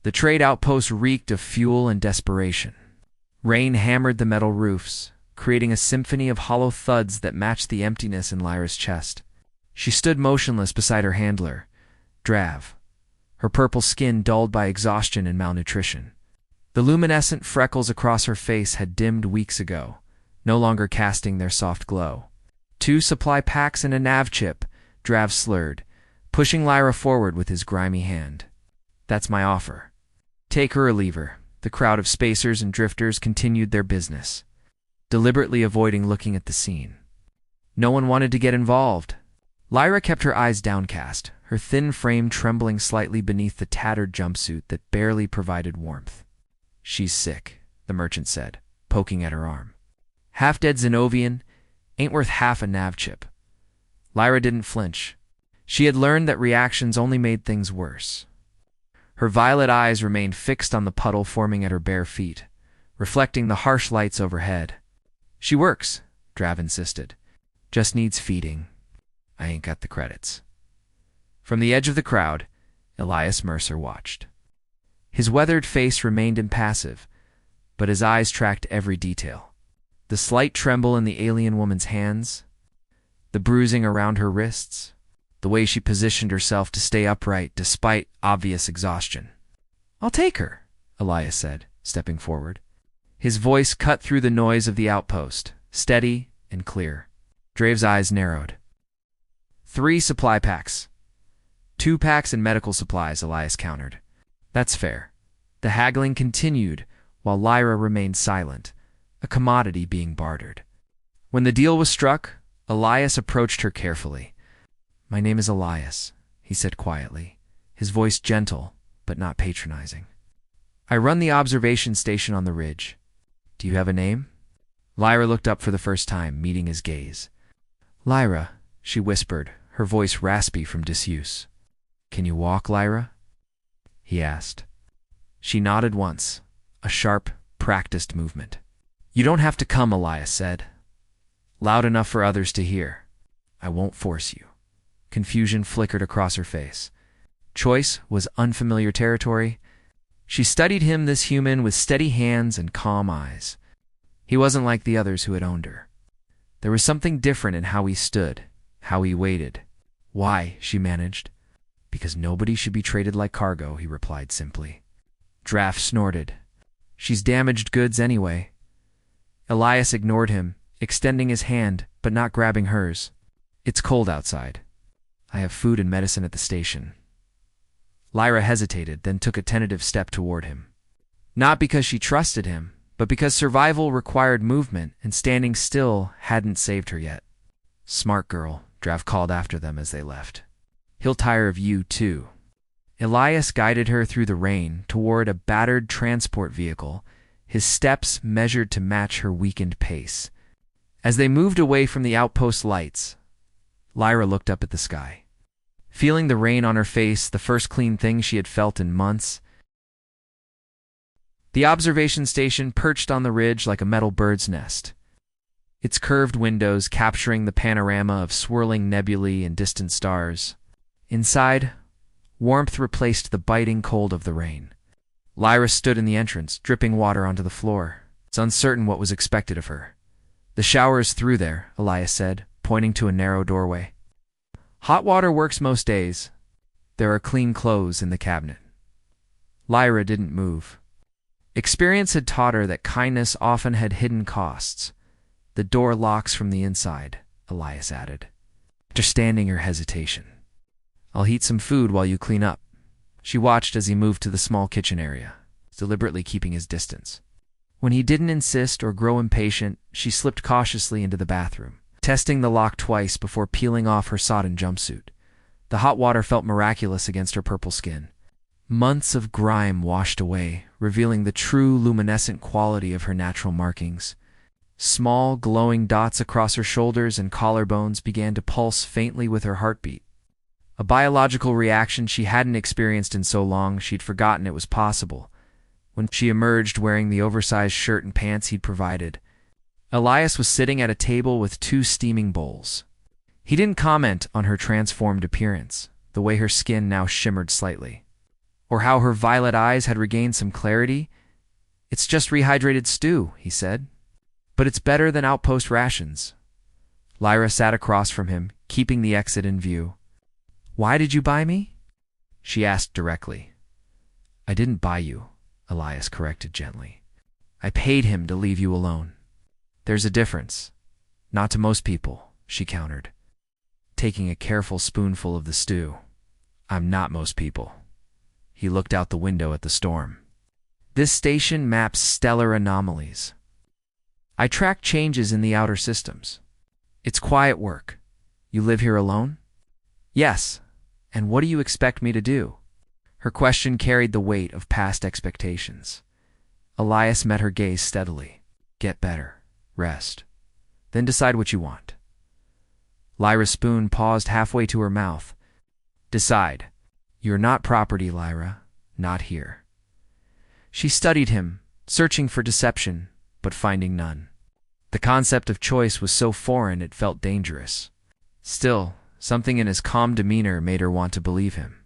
The trade outpost reeked of fuel and desperation. Rain hammered the metal roofs, creating a symphony of hollow thuds that matched the emptiness in Lyra's chest. She stood motionless beside her handler, Drav, her purple skin dulled by exhaustion and malnutrition. The luminescent freckles across her face had dimmed weeks ago, no longer casting their soft glow. 2 supply packs and a nav chip, Drav slurred, pushing Lyra forward with his grimy hand. That's my offer. Take her or leave her. The crowd of spacers and drifters continued their business, deliberately avoiding looking at the scene. No one wanted to get involved. Lyra kept her eyes downcast, her thin frame trembling slightly beneath the tattered jumpsuit that barely provided warmth. She's sick, the merchant said, poking at her arm. Half-dead Zenovian, ain't worth half a nav chip. Lyra didn't flinch. She had learned that reactions only made things worse. Her violet eyes remained fixed on the puddle forming at her bare feet, reflecting the harsh lights overhead. She works, Drav insisted. Just needs feeding. I ain't got the credits. From the edge of the crowd, Elias Mercer watched. His weathered face remained impassive, but his eyes tracked every detail. The slight tremble in the alien woman's hands, the bruising around her wrists, the way she positioned herself to stay upright despite obvious exhaustion. I'll take her, Elias said, stepping forward. His voice cut through the noise of the outpost, steady and clear. Drav's eyes narrowed. 3 supply packs. 2 packs and medical supplies, Elias countered. That's fair. The haggling continued while Lyra remained silent, a commodity being bartered. When the deal was struck, Elias approached her carefully. My name is Elias, he said quietly, his voice gentle but not patronizing. I run the observation station on the ridge. Do you have a name? Lyra looked up for the first time, meeting his gaze. Lyra, she whispered, her voice raspy from disuse. Can you walk, Lyra? He asked. She nodded once, a sharp, practiced movement. You don't have to come, Elias said. Loud enough for others to hear. I won't force you. Confusion flickered across her face. Choice was unfamiliar territory. She studied him, this human, with steady hands and calm eyes. He wasn't like the others who had owned her. There was something different in how he stood, how he waited. Why, she managed. Because nobody should be traded like cargo, he replied simply. Draff snorted. She's damaged goods anyway. Elias ignored him, extending his hand, but not grabbing hers. It's cold outside. I have food and medicine at the station. Lyra hesitated, then took a tentative step toward him. Not because she trusted him, but because survival required movement, and standing still hadn't saved her yet. Smart girl, Drav called after them as they left. He'll tire of you, too. Elias guided her through the rain toward a battered transport vehicle, his steps measured to match her weakened pace. As they moved away from the outpost lights, Lyra looked up at the sky. Feeling the rain on her face, the first clean thing she had felt in months, the observation station perched on the ridge like a metal bird's nest, its curved windows capturing the panorama of swirling nebulae and distant stars. Inside, warmth replaced the biting cold of the rain. Lyra stood in the entrance, dripping water onto the floor. It's uncertain what was expected of her. The shower is through there, Elias said, pointing to a narrow doorway. Hot water works most days. There are clean clothes in the cabinet. Lyra didn't move. Experience had taught her that kindness often had hidden costs. The door locks from the inside, Elias added, understanding her hesitation. I'll heat some food while you clean up. She watched as he moved to the small kitchen area, deliberately keeping his distance. When he didn't insist or grow impatient, she slipped cautiously into the bathroom, testing the lock twice before peeling off her sodden jumpsuit. The hot water felt miraculous against her purple skin. Months of grime washed away, revealing the true luminescent quality of her natural markings. Small, glowing dots across her shoulders and collarbones began to pulse faintly with her heartbeat. A biological reaction she hadn't experienced in so long she'd forgotten it was possible. When she emerged wearing the oversized shirt and pants he'd provided, Elias was sitting at a table with 2 steaming bowls. He didn't comment on her transformed appearance, the way her skin now shimmered slightly. or how her violet eyes had regained some clarity. "It's just rehydrated stew," he said. "But it's better than outpost rations." Lyra sat across from him, keeping the exit in view. "Why did you buy me?" she asked directly. "I didn't buy you," Elias corrected gently. "I paid him to leave you alone." "There's a difference. Not to most people," she countered, taking a careful spoonful of the stew. "I'm not most people." He looked out the window at the storm. "This station maps stellar anomalies. I track changes in the outer systems. It's quiet work. You live here alone?" "Yes. And what do you expect me to do?" Her question carried the weight of past expectations. Elias met her gaze steadily. "Get better. Rest. Then decide what you want." Lyra's spoon paused halfway to her mouth. "Decide. You're not property, Lyra. Not here." She studied him, searching for deception, but finding none. The concept of choice was so foreign it felt dangerous. Still, something in his calm demeanor made her want to believe him.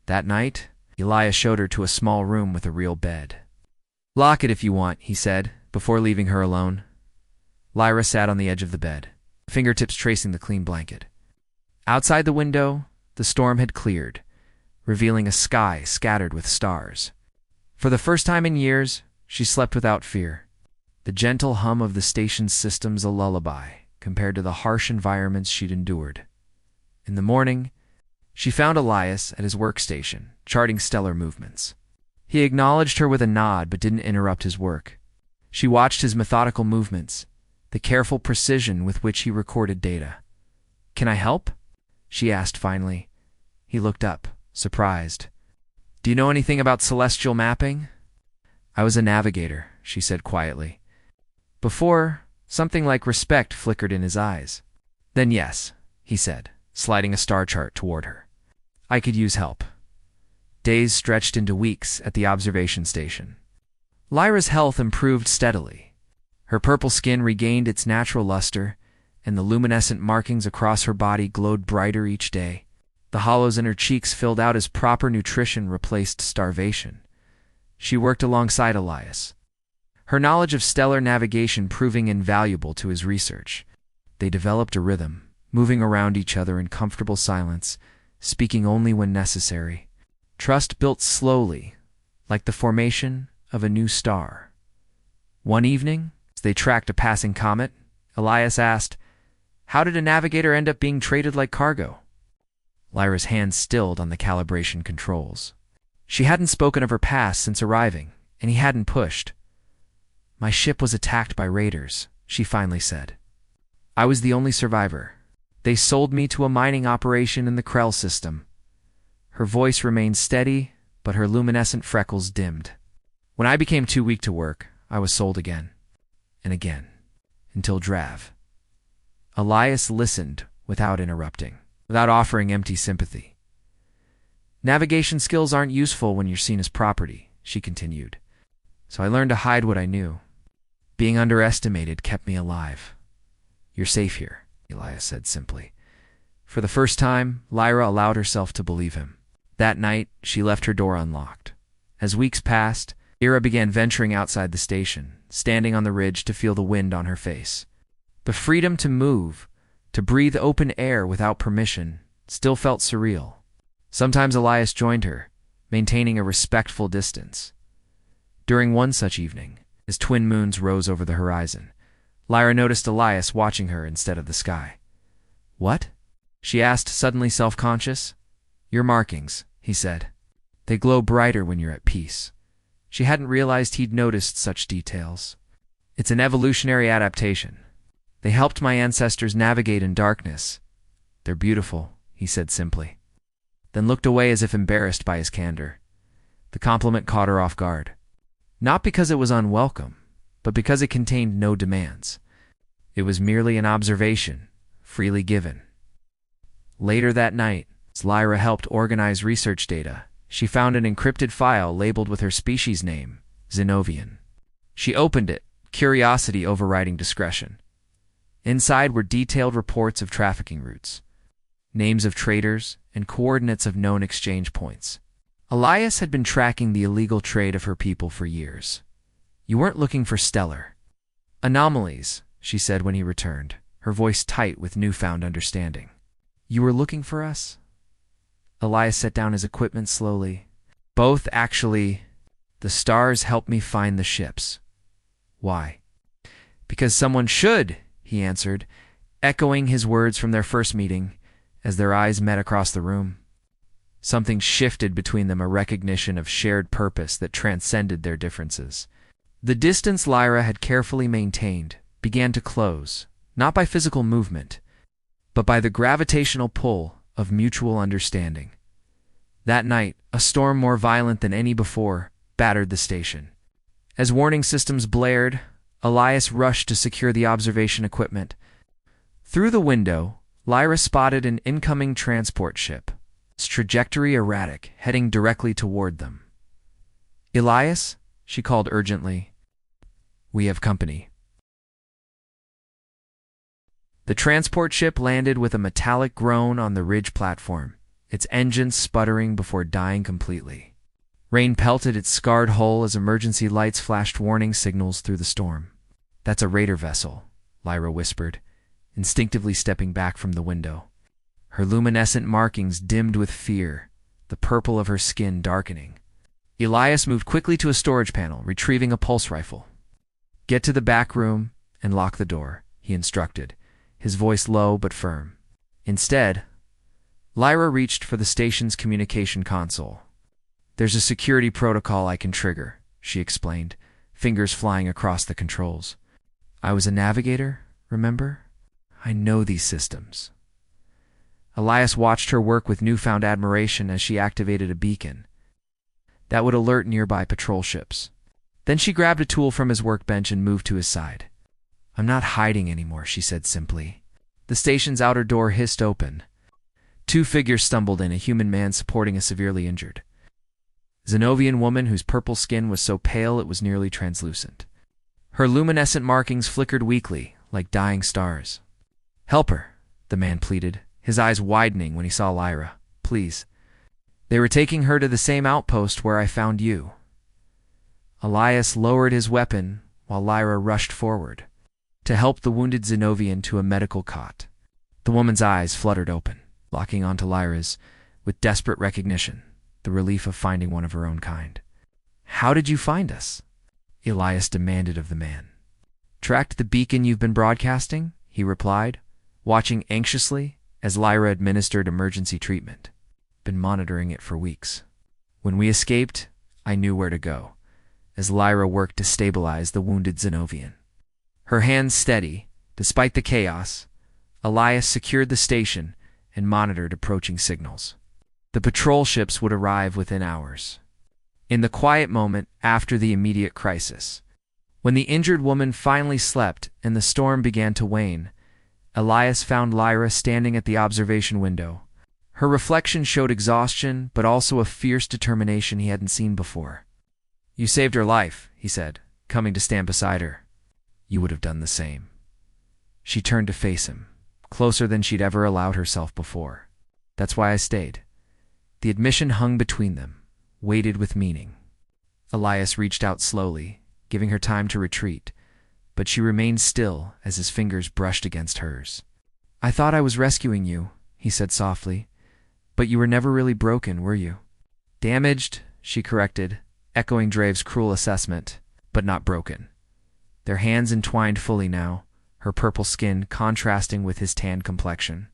That night, Elias showed her to a small room with a real bed. "Lock it if you want," he said, before leaving her alone. Lyra sat on the edge of the bed, fingertips tracing the clean blanket. Outside the window, the storm had cleared, revealing a sky scattered with stars. For the first time in years, she slept without fear. The gentle hum of the station's systems a lullaby compared to the harsh environments she'd endured. In the morning, she found Elias at his workstation, charting stellar movements. He acknowledged her with a nod but didn't interrupt his work. She watched his methodical movements, the careful precision with which he recorded data. "Can I help?" she asked finally. He looked up, surprised. "Do you know anything about celestial mapping?" "I was a navigator," she said quietly. Before, something like respect flickered in his eyes. "Then yes," he said, sliding a star chart toward her. "I could use help." Days stretched into weeks at the observation station. Lyra's health improved steadily. Her purple skin regained its natural luster, and the luminescent markings across her body glowed brighter each day. The hollows in her cheeks filled out as proper nutrition replaced starvation. She worked alongside Elias, her knowledge of stellar navigation proving invaluable to his research. They developed a rhythm, moving around each other in comfortable silence, speaking only when necessary. Trust built slowly, like the formation of a new star. One evening, as they tracked a passing comet, Elias asked, "How did a navigator end up being traded like cargo?" Lyra's hands stilled on the calibration controls. She hadn't spoken of her past since arriving, and he hadn't pushed. "My ship was attacked by raiders," she finally said. "I was the only survivor. They sold me to a mining operation in the Krell system." Her voice remained steady, but her luminescent freckles dimmed. "When I became too weak to work, I was sold again, and again, until Drav." Elias listened without interrupting, without offering empty sympathy. "Navigation skills aren't useful when you're seen as property," she continued. "So I learned to hide what I knew. Being underestimated kept me alive." "You're safe here," Elias said simply. For the first time, Lyra allowed herself to believe him. That night, she left her door unlocked. As weeks passed, Ira began venturing outside the station, standing on the ridge to feel the wind on her face. The freedom to move, to breathe open air without permission, still felt surreal. Sometimes Elias joined her, maintaining a respectful distance. During one such evening, as twin moons rose over the horizon, Lyra noticed Elias watching her instead of the sky. "What?" she asked, suddenly self-conscious. "Your markings," he said. "They glow brighter when you're at peace." She hadn't realized he'd noticed such details. "It's an evolutionary adaptation. They helped my ancestors navigate in darkness. They're beautiful," he said simply, then looked away as if embarrassed by his candor. The compliment caught her off guard. Not because it was unwelcome, but because it contained no demands. It was merely an observation, freely given. Later that night, as Lyra helped organize research data, she found an encrypted file labeled with her species name, Zenovian. She opened it, curiosity overriding discretion. Inside were detailed reports of trafficking routes, names of traders, and coordinates of known exchange points. Elias had been tracking the illegal trade of her people for years. You weren't looking for stellar anomalies, she said when he returned, her voice tight with newfound understanding. You were looking for us? Elias set down his equipment slowly. Both, actually. The stars helped me find the ships. Why? Because someone should, he answered, echoing his words from their first meeting as their eyes met across the room. Something shifted between them, a recognition of shared purpose that transcended their differences. The distance Lyra had carefully maintained began to close, not by physical movement, but by the gravitational pull of mutual understanding. That night, a storm more violent than any before battered the station. As warning systems blared, Elias rushed to secure the observation equipment. Through the window, Lyra spotted an incoming transport ship, its trajectory erratic, heading directly toward them. Elias, she called urgently. We have company. The transport ship landed with a metallic groan on the ridge platform, its engines sputtering before dying completely. Rain pelted its scarred hull as emergency lights flashed warning signals through the storm. That's a raider vessel, Lyra whispered, instinctively stepping back from the window. Her luminescent markings dimmed with fear, the purple of her skin darkening. Elias moved quickly to a storage panel, retrieving a pulse rifle. Get to the back room and lock the door, he instructed, his voice low but firm. Instead, Lyra reached for the station's communication console. There's a security protocol I can trigger, she explained, fingers flying across the controls. I was a navigator, remember? I know these systems. Elias watched her work with newfound admiration as she activated a beacon that would alert nearby patrol ships. Then she grabbed a tool from his workbench and moved to his side. I'm not hiding anymore, she said simply. The station's outer door hissed open. Two figures stumbled in, a human man supporting a severely injured Zenovian woman whose purple skin was so pale it was nearly translucent. Her luminescent markings flickered weakly, like dying stars. Help her, the man pleaded, his eyes widening when he saw Lyra. Please. They were taking her to the same outpost where I found you. Elias lowered his weapon while Lyra rushed forward to help the wounded Zenovian to a medical cot. The woman's eyes fluttered open, locking onto Lyra's with desperate recognition, the relief of finding one of her own kind. How did you find us? Elias demanded of the man. Tracked the beacon you've been broadcasting, he replied, watching anxiously as Lyra administered emergency treatment. Been monitoring it for weeks. When we escaped, I knew where to go, as Lyra worked to stabilize the wounded Zenovian. Her hands steady, despite the chaos, Elias secured the station and monitored approaching signals. The patrol ships would arrive within hours. In the quiet moment after the immediate crisis, when the injured woman finally slept and the storm began to wane, Elias found Lyra standing at the observation window. Her reflection showed exhaustion, but also a fierce determination he hadn't seen before. You saved her life, he said, coming to stand beside her. You would have done the same. She turned to face him, closer than she'd ever allowed herself before. That's why I stayed. The admission hung between them, weighted with meaning. Elias reached out slowly, giving her time to retreat, but she remained still as his fingers brushed against hers. I thought I was rescuing you, he said softly, but you were never really broken, were you? Damaged, she corrected, echoing Drave's cruel assessment, but not broken. Their hands entwined fully now, her purple skin contrasting with his tan complexion.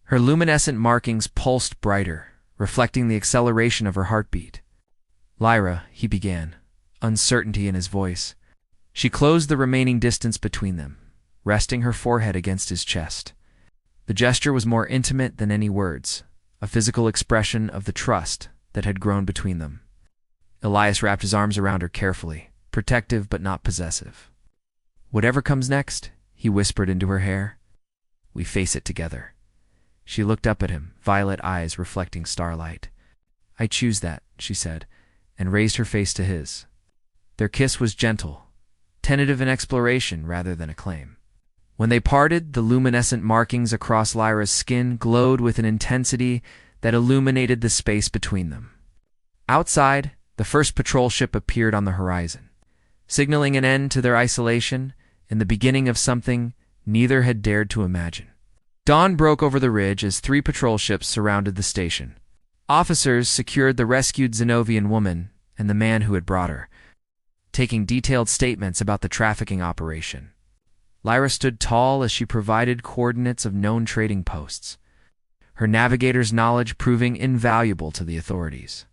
Her luminescent markings pulsed brighter, reflecting the acceleration of her heartbeat. Lyra, he began, uncertainty in his voice. She closed the remaining distance between them, resting her forehead against his chest. The gesture was more intimate than any words, a physical expression of the trust that had grown between them. Elias wrapped his arms around her carefully, protective but not possessive. Whatever comes next, he whispered into her hair, we face it together. She looked up at him, violet eyes reflecting starlight. I choose that, she said, and raised her face to his. Their kiss was gentle, tentative in exploration rather than acclaim. When they parted, the luminescent markings across Lyra's skin glowed with an intensity that illuminated the space between them. Outside, the first patrol ship appeared on the horizon, signaling an end to their isolation and the beginning of something neither had dared to imagine. Dawn broke over the ridge as 3 patrol ships surrounded the station. Officers secured the rescued Zenovian woman and the man who had brought her, taking detailed statements about the trafficking operation. Lyra stood tall as she provided coordinates of known trading posts, her navigator's knowledge proving invaluable to the authorities.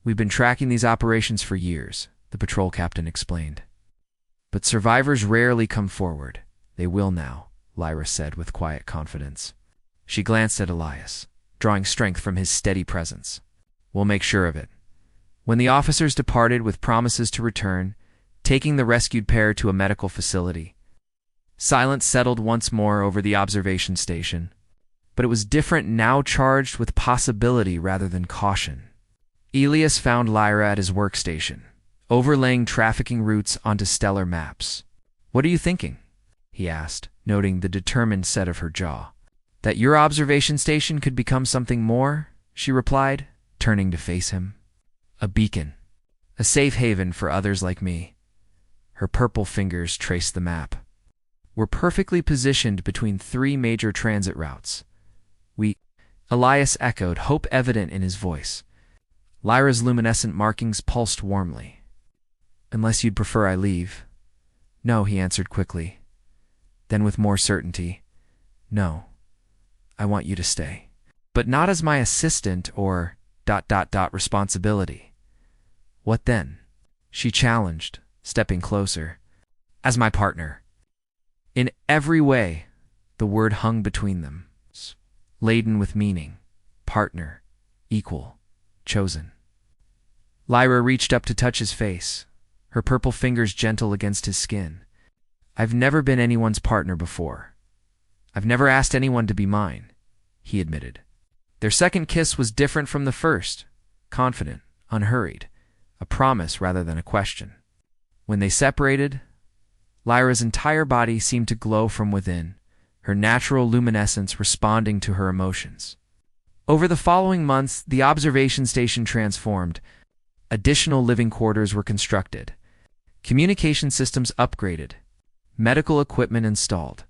"We've been tracking these operations for years," the patrol captain explained. "But survivors rarely come forward. They will now," Lyra said with quiet confidence. She glanced at Elias, drawing strength from his steady presence. "We'll make sure of it." When the officers departed with promises to return, taking the rescued pair to a medical facility, silence settled once more over the observation station. But it was different now, charged with possibility rather than caution. Elias found Lyra at his workstation, overlaying trafficking routes onto stellar maps. "What are you thinking?" he asked, noting the determined set of her jaw. "That your observation station could become something more," she replied, turning to face him. "A beacon. A safe haven for others like me." Her purple fingers traced the map. "We're perfectly positioned between 3 major transit routes. Elias echoed, hope evident in his voice. Lyra's luminescent markings pulsed warmly. "Unless you'd prefer I leave." "No," he answered quickly. Then with more certainty, "No, I want you to stay. But not as my assistant or ... responsibility." "What then?" she challenged, stepping closer. "As my partner." In every way, the word hung between them, laden with meaning. Partner, equal, chosen. Lyra reached up to touch his face, her purple fingers gentle against his skin. "I've never been anyone's partner before. I've never asked anyone to be mine," he admitted. Their second kiss was different from the first, confident, unhurried, a promise rather than a question. When they separated, Lyra's entire body seemed to glow from within, her natural luminescence responding to her emotions. Over the following months, the observation station transformed. Additional living quarters were constructed, communication systems upgraded, medical equipment installed.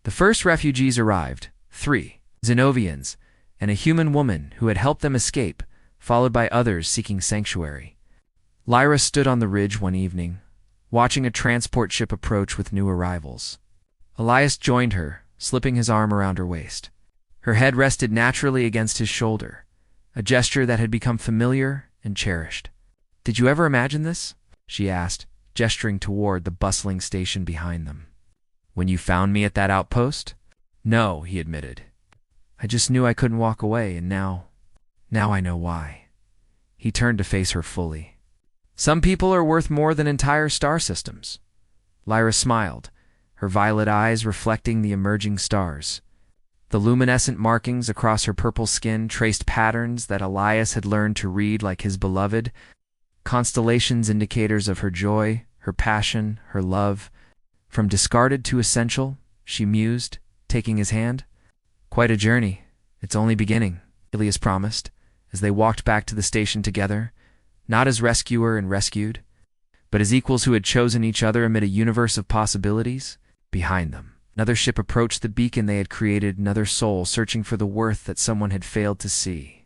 The first refugees arrived, 3 Zenovians, and a human woman who had helped them escape, followed by others seeking sanctuary. Lyra stood on the ridge one evening, watching a transport ship approach with new arrivals. Elias joined her, slipping his arm around her waist. Her head rested naturally against his shoulder, a gesture that had become familiar and cherished. "Did you ever imagine this?" she asked, gesturing toward the bustling station behind them. "When you found me at that outpost?" "No," he admitted. "I just knew I couldn't walk away, and now I know why." He turned to face her fully. "Some people are worth more than entire star systems." Lyra smiled, her violet eyes reflecting the emerging stars. The luminescent markings across her purple skin traced patterns that Elias had learned to read like his beloved, constellations indicators of her joy, her passion, her love. "From discarded to essential," she mused, taking his hand. "Quite a journey. It's only beginning," Elias promised, as they walked back to the station together, not as rescuer and rescued, but as equals who had chosen each other amid a universe of possibilities. Behind them, another ship approached the beacon they had created, another soul searching for the worth that someone had failed to see.